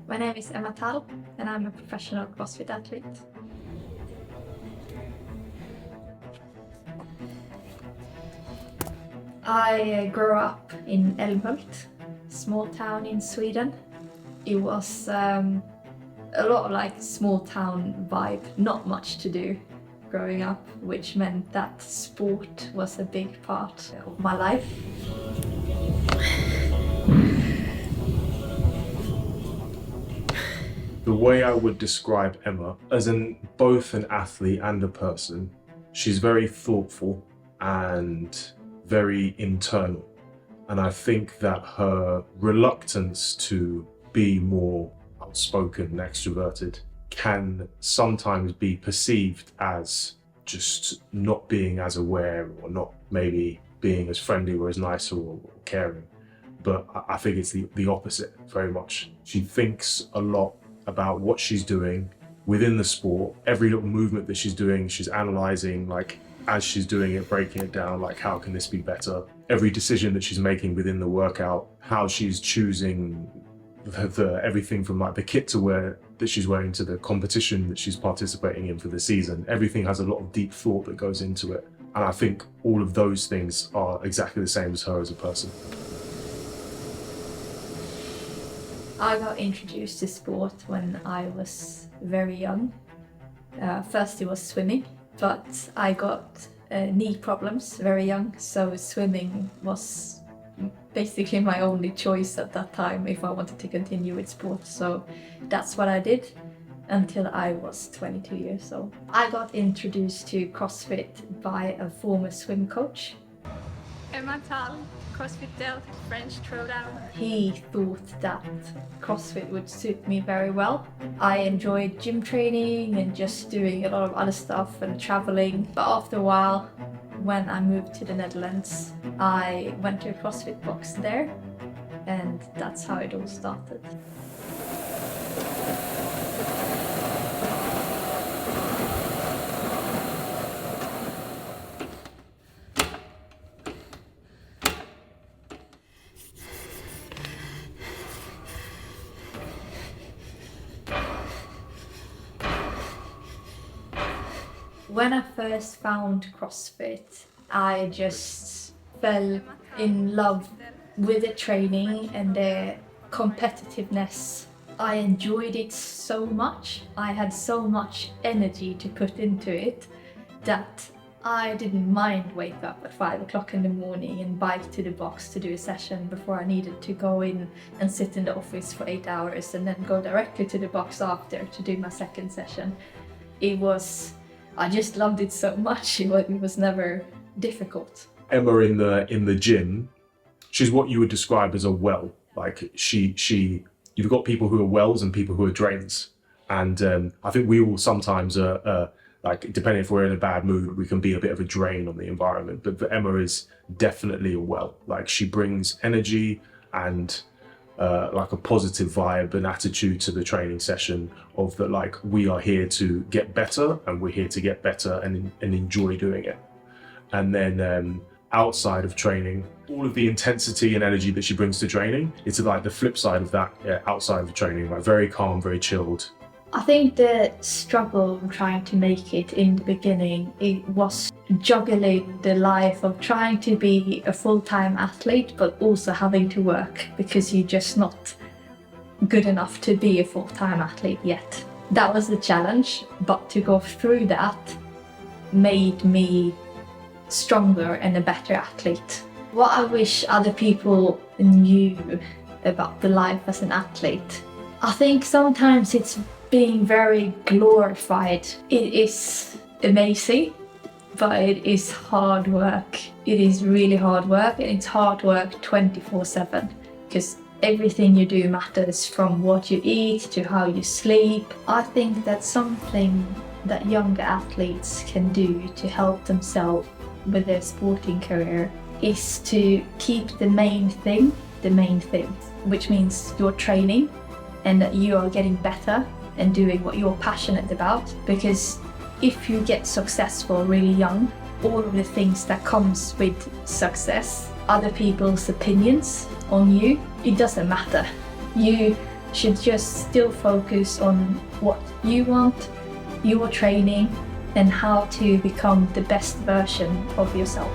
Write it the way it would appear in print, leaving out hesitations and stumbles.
My name is Emma Tal and I'm a professional CrossFit athlete. I grew up in Älmhult, small town in Sweden. It was a lot of like small town vibe, not much to do growing up, which meant that sport was a big part of my life. The way I would describe Emma, as both an athlete and a person, she's very thoughtful and very internal. And I think that her reluctance to be more outspoken and extroverted can sometimes be perceived as just not being as aware or not maybe being as friendly or as nice or caring. But I think it's the opposite very much. She thinks a lot about what she's doing within the sport. Every little movement that she's doing, she's analyzing, like as she's doing it, breaking it down, like how can this be better? Every decision that she's making within the workout, how she's choosing everything from like the kit to wear that she's wearing to the competition that she's participating in for the season. Everything has a lot of deep thought that goes into it. And I think all of those things are exactly the same as her as a person. I got introduced to sport when I was very young. First it was swimming, but I got knee problems very young, so swimming was basically my only choice at that time if I wanted to continue with sport. So that's what I did until I was 22 years old. I got introduced to CrossFit by a former swim coach. Emma Tal, CrossFit Delft, French Throwdown. He thought that CrossFit would suit me very well. I enjoyed gym training and just doing a lot of other stuff and traveling. But after a while, when I moved to the Netherlands, I went to a CrossFit box there, and that's how it all started. When I first found CrossFit, I just fell in love with the training and the competitiveness. I enjoyed it so much. I had so much energy to put into it that I didn't mind wake up at 5 o'clock in the morning and bike to the box to do a session before I needed to go in and sit in the office for 8 hours and then go directly to the box after to do my second session. I just loved it so much. It was never difficult. Emma in the gym, she's what you would describe as a well. Like you've got people who are wells and people who are drains. And I think we all sometimes like, depending if we're in a bad mood, we can be a bit of a drain on the environment. But Emma is definitely a well. Like she brings energy and like a positive vibe and attitude to the training session of that, like we are here to get better and we're here to get better and enjoy doing it. And then outside of training, all of the intensity and energy that she brings to training, it's like the flip side of that outside of training, like very calm, very chilled. I think the struggle of trying to make it in the beginning, it was juggling the life of trying to be a full-time athlete but also having to work because you're just not good enough to be a full-time athlete yet. That was the challenge, but to go through that made me stronger and a better athlete. What I wish other people knew about the life as an athlete, I think sometimes it's being very glorified. It is amazing, but it is hard work. It is really hard work, and it's hard work 24/7 because everything you do matters, from what you eat to how you sleep. I think that's something that younger athletes can do to help themselves with their sporting career is to keep the main thing, which means your training and that you are getting better and doing what you're passionate about. Because if you get successful really young, all of the things that comes with success, other people's opinions on you, it doesn't matter. You should just still focus on what you want, your training, and how to become the best version of yourself.